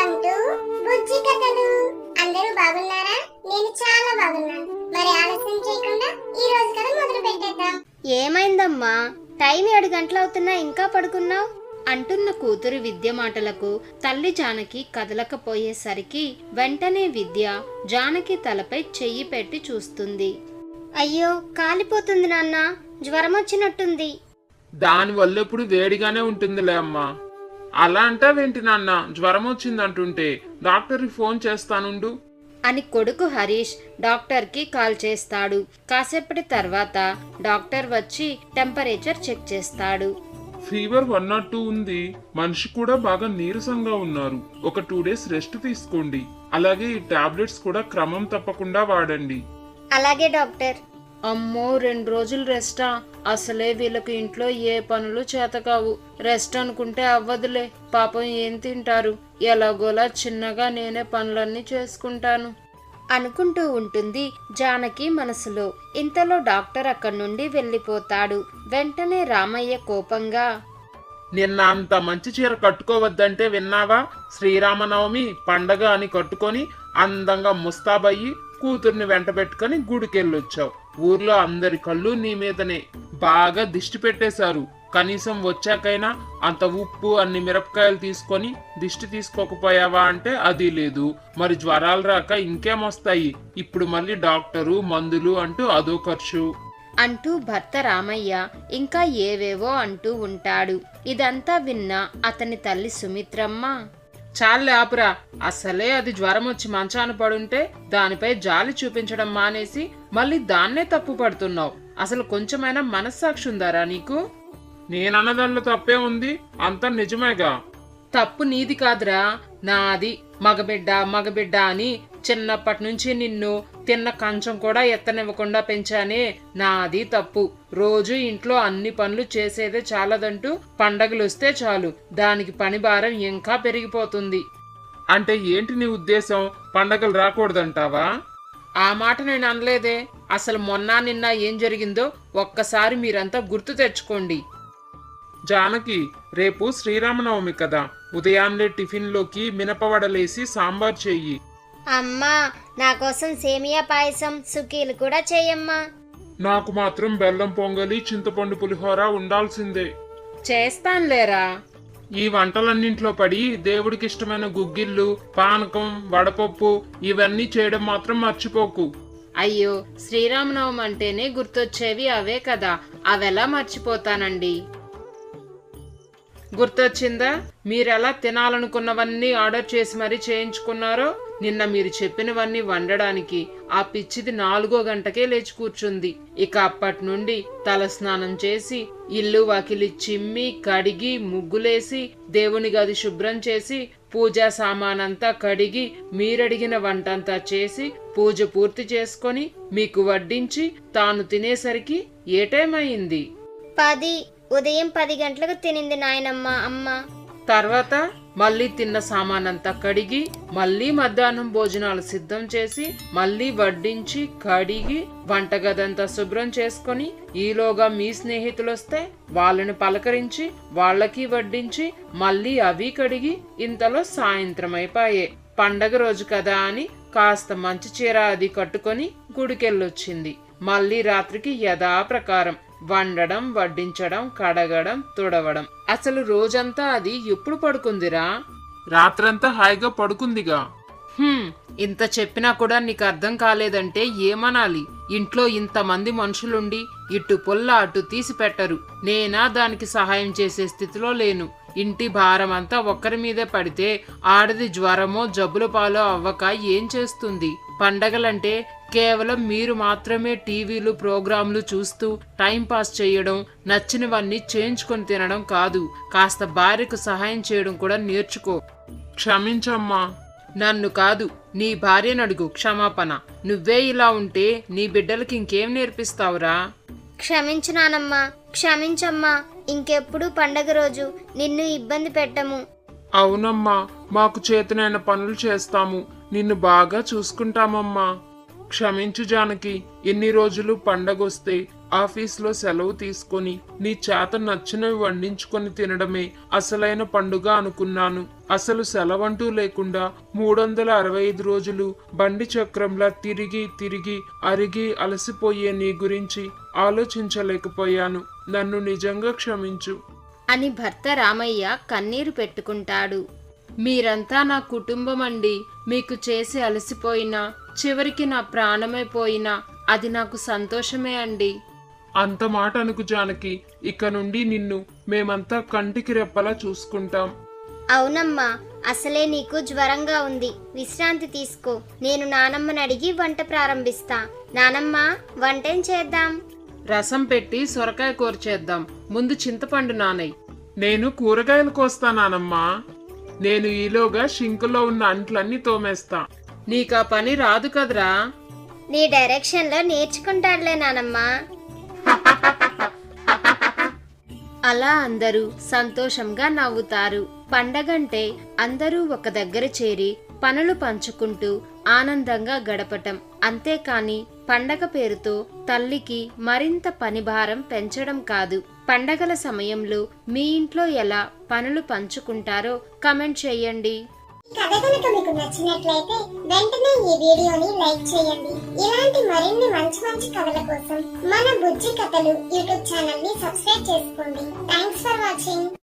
Welcome to బుజ్జి కథలు. అందరూ బాగున్నారా? నేను చాలా బాగున్నాను. మరి ఆలస్యం చేయకుండా ఈ రోజు కథ మొదలు పెట్టేద్దాం. ఏమైందమ్మా, టైం 7 గంటలవుతున్నా ఇంకా పడుకున్నావు అంటున్న కూతురు విద్య మాటలకు తల్లి జానకి కదలకపోయేసరికి వెంటనే విద్య జానకి తలపై చెయ్యి పెట్టి చూస్తుంది. అయ్యో, కాలిపోతుంది నాన్న, జ్వరం వచ్చినట్టుంది. దానివల్ల ఇప్పుడు వేడిగానే ఉంటుందిలే అమ్మా. అలా అంటావేంటి నాన్న? జ్వరం వచ్చిందంటుంటే డాక్టర్కి ఫోన్ చేస్తానుండు అని కొడుకు హరీష్ డాక్టర్కి కాల్ చేస్తాడు. కాసేపటి తర్వాత డాక్టర్ వచ్చి టెంపరేచర్ చెక్ చేస్తాడు. ఫీవర్ 102 ఉంది. మనిషి కూడా బాగా నీరసంగా ఉన్నారు. ఒక 2 డేస్ రెస్ట్ తీసుకోండి. అలాగే ఈ టాబ్లెట్స్ కూడా క్రమం తప్పకుండా వాడండి. అలాగే డాక్టర్. అమ్మో, 2 రోజులు రెస్టా? అసలే వీళ్ళకి ఇంట్లో ఏ పనులు చేతకావు. రెస్ట్ అనుకుంటే అవ్వదులే. పాపం ఏం తింటారు? ఎలాగోలా చిన్నగా నేనే పనులన్నీ చేసుకుంటాను అనుకుంటూ ఉంటుంది జానకి మనసులో. ఇంతలో డాక్టర్ అక్కడి నుండి వెళ్ళిపోతాడు. వెంటనే రామయ్య కోపంగా, నిన్న అంత మంచి చీర కట్టుకోవద్దంటే విన్నావా? శ్రీరామనవమి పండగ అని కట్టుకొని అందంగా ముస్తాబయ్యి కూతుర్ని వెంట పెట్టుకుని గుడికెళ్ళొచ్చావు. ఊర్లో అందరి కళ్ళు నీ మీదనే. బాగా దిష్టి పెట్టేశారు. కనీసం వచ్చాకైనా అంత ఉప్పు అన్ని మిరపకాయలు తీసుకొని దిష్టి తీసుకోకపోయావా అంటే అది లేదు. మరి జ్వరాలు రాక ఇంకేమొస్తాయి? ఇప్పుడు మళ్ళీ డాక్టరు మందులు అంటూ అదో ఖర్చు అంటూ భర్త రామయ్య ఇంకా ఏవేవో అంటూ ఉంటాడు. ఇదంతా విన్న అతని తల్లి సుమిత్రమ్మ, చాలే ఆపురా. అసలే అది జ్వరం వచ్చి మంచాన పడుంటే దానిపై జాలి చూపించడం మానేసి మళ్ళీ దాన్నే తప్పు పడుతున్నావు. అసలు కొంచెమైనా మనస్సాక్షి ఉందారా నీకు? నేనన్నదానిలో తప్పే ఉంది. అంతా నిజమేగా. తప్పు నీది కాదురా, నాది. మగబిడ్డ అని చిన్నప్పటి నుంచి నిన్ను తిన్న కంచం కూడా ఎత్తనివ్వకుండా పెంచానే, నాది తప్పు. రోజు ఇంట్లో అన్ని పనులు చేసేదే చాలదంటూ పండగలు వస్తే చాలు దానికి పని భారం ఇంకా పెరిగిపోతుంది. అంటే ఏంటి నీ ఉద్దేశం? పండగలు రాకూడదంటావా? ఆ మాట నేను అనలేదే. అసలు మొన్న నిన్న ఏం జరిగిందో ఒక్కసారి మీరంతా గుర్తు తెచ్చుకోండి. జానకి, రేపు శ్రీరామనవమి కదా. ఉదయాన్నే టిఫిన్లోకి మినపవడలేసి సాంబార్ చెయ్యి. అమ్మా, నా కోసం సేమియా పాయసం సుకీలు కూడా చెయ్యమ్మా. నాకు మాత్రం బెల్లం పొంగలి చింతపండు పులిహోర ఉండాల్సిందే. చేస్తానులేరా. ఈ వంటలన్నింట్లో పడి దేవుడికి ఇష్టమైన గుగ్గిళ్ళు, పానకం, వడపప్పు ఇవన్నీ చేయడం మాత్రం మర్చిపోకు. అయ్యో, శ్రీరామనవమి అంటేనే గుర్తొచ్చేవి అవే కదా, అవెలా మర్చిపోతానండి. గుర్తొచ్చిందా? మీరెలా తినాలనుకున్నవన్నీ ఆర్డర్ చేసి మరీ చేయించుకున్నారో? నిన్న మీరు చెప్పినవన్నీ వండడానికి ఆ పిచ్చిది 4వ గంటకే లేచి కూర్చుంది. ఇక అప్పటి నుండి తలస్నానం చేసి ఇల్లు వాకిలి చిమ్మి కడిగి ముగ్గులేసి దేవుని గది శుభ్రం చేసి పూజా సామానంతా కడిగి మీరడిగిన వంటంతా చేసి పూజ పూర్తి చేసుకొని మీకు వడ్డించి తాను తినేసరికి ఏ టైం అయింది? 10. ఉదయం 10 గంటలకు తినింది నాయనమ్మ అమ్మ. తర్వాత మళ్ళీ తిన్న సామానంతా కడిగి మళ్ళీ మధ్యాహ్నం భోజనాలు సిద్ధం చేసి మళ్ళీ వడ్డించి కడిగి వంటగదంతా శుభ్రం చేసుకొని ఈలోగా మీ స్నేహితులు వస్తే వాళ్ళని పలకరించి వాళ్ళకి వడ్డించి మళ్ళీ అవి కడిగి ఇంతలో సాయంత్రం అయిపోయే. పండగ రోజు కదా అని కాస్త మంచి చీర అది కట్టుకొని గుడికెళ్ళొచ్చింది. మళ్ళీ రాత్రికి యథాప్రకారం వండడం, వడ్డించడం, కడగడం, తుడవడం. అసలు రోజంతా అది ఎప్పుడు పడుకుందిరా? రాత్రంతా హాయిగా పడుకుందిగా. ఇంత చెప్పినా కూడా నీకు అర్థం కాలేదంటే ఏమనాలి? ఇంట్లో ఇంతమంది మనుషులుండి ఇటు పొల్ల అటు తీసి పెట్టరు. నేనా దానికి సహాయం చేసే స్థితిలో లేను. ఇంటి భారం అంతా ఒక్కరి మీదే పడితే ఆడది జ్వరమో జబ్బుల పాలో అవ్వక ఏం చేస్తుంది? పండగలంటే కేవలం మీరు మాత్రమే టీవీలు ప్రోగ్రాంలు చూస్తూ టైం పాస్ చేయడం, నచ్చినవన్నీ చేయించుకొని తినడం కాదు. కాస్త భార్యకు సహాయం చేయడం కూడా నేర్చుకో. క్షమించమ్మా. నన్ను కాదు, నీ భార్యను అడుగు క్షమాపణ. నువ్వే ఇలా ఉంటే నీ బిడ్డలకి ఇంకేం నేర్పిస్తావురా? క్షమించు నానమ్మా, క్షమించమ్మా. ఇంకెప్పుడు పండగ రోజు నిన్ను ఇబ్బంది పెట్టము. అవునమ్మా, మాకు చేతనైన పనులు చేస్తాము. నిన్ను బాగా చూసుకుంటామమ్మా. క్షమించు జానకి. ఎన్ని రోజులు పండగొస్తే ఆఫీస్లో సెలవు తీసుకొని నీ చేత నచ్చినవి వండించుకొని తినడమే అసలైన పండుగ అనుకున్నాను. అసలు సెలవంటూ లేకుండా 365 రోజులు బండి చక్రంలా తిరిగి తిరిగి అరిగి అలసిపోయే నీ గురించి ఆలోచించలేకపోయాను. నన్ను నిజంగా క్షమించు అని భర్త రామయ్య కన్నీరు పెట్టుకుంటాడు. మీరంతా నా కుటుంబం అండి. మీకు చేసి అలసిపోయినా చివరికి నా ప్రాణమైపోయినా అది నాకు సంతోషమే అండి. అంత మాట అనుకు జానకి. ఇక నుండి నిన్ను మేమంతా కంటికి రెప్పలా చూసుకుంటాం. అవునమ్మా, అసలే నీకు జ్వరంగా ఉంది, విశ్రాంతి తీసుకో. నేను నానమ్మని అడిగి వంట ప్రారంభిస్తా. నానమ్మ, వంటేం చేద్దాం? రసం పెట్టి సొరకాయ కూర చేద్దాం. ముందు చింతపండు నానయ్య. నేను కూరగాయలు కోస్తానమ్మా. నేను ఈలోగా షింకులో ఉన్న అంట్లన్నీ తోమేస్తా. నీకా పని రాదు కదరా. నీ డైరెక్షన్ లో నేర్చుకుంటాడులే నానమ్మా. అలా అందరూ సంతోషంగా నవ్వుతారు. పండగంటే అందరూ ఒక దగ్గర చేరి పనులు పంచుకుంటూ ఆనందంగా గడపటం. అంతేకాని పండగ పేరుతో తల్లికి మరింత పని భారం పెంచడం కాదు. పండగల సమయంలో మీ ఇంట్లో ఎలా పనులు పంచుకుంటారో కామెంట్ చేయండి. కథ కనుక మీకు నచ్చినట్లయితే వెంటనే ఈ వీడియోని లైక్ చేయండి. ఇలాంటి మరిన్ని మంచి మంచి కథల కోసం మన బుజ్జి కథలు యూట్యూబ్ ఛానల్ ని సబ్స్క్రైబ్ చేసుకోండి. Thanks for watching.